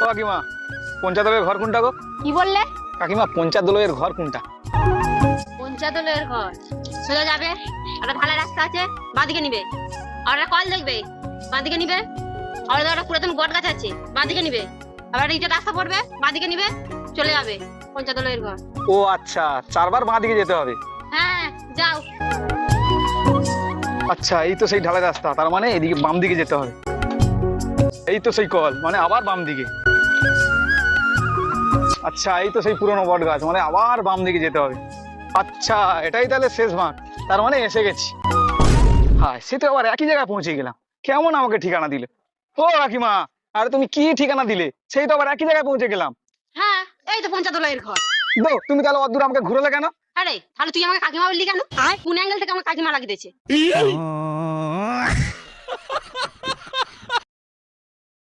কাকিমা, পঞ্চায়েতের ঘর কোনটা গো? কি বললে? কাকিমা, পঞ্চায়েতের ঘর কোনটা? পঞ্চায়েতের ঘর সোজা যাবে, একটা ঢালাই রাস্তা আছে, বাঁদিকে নিবে। আর একটা কল দেখবে, বাঁদিকে নিবে। আর একটা পুরাতন বট গাছ আছে, বাঁদিকে নিবে। আবার একটা রাস্তা পড়বে, বাঁদিকে নিবে, চলে যাবে পঞ্চায়েতের ঘর। ও আচ্ছা, 4বার বাঁ দিকে যেতে হবে। হ্যাঁ, যাও। আচ্ছা, এই তো সেই ঢালাই রাস্তা, তার মানে এদিকে বাম দিকে যেতে হবে। এই তো সেই কল, মানে আবার বাম দিকে। আচ্ছা, এই তো সেই পুরনো বট গাছ, মানে আবার বাম দিকে যেতে হবে। আচ্ছা, এটাই তাহলে শেষ ভাগ, তার মানে এসে গেছি। হ্যাঁ, সে তো আবার একই জায়গায় পৌঁছে গেলাম। কেমন আমাকে ঠিকানা দিলে? ও কাকিমা, আরে তুমি কি ঠিকানা দিলে? সেই তো আবার একই জায়গায় পৌঁছে গেলাম। হ্যাঁ, এই তো পঞ্চায়েতের ঘর। দো, তুমি তাহলে অত দূর আমাকে ঘুরলে কেন? আরে তাহলে তুই আমাকে কাকিমা বললি কেন? কোন অ্যাঙ্গেল থেকে আমার কাকিমা লাগিয়েছে?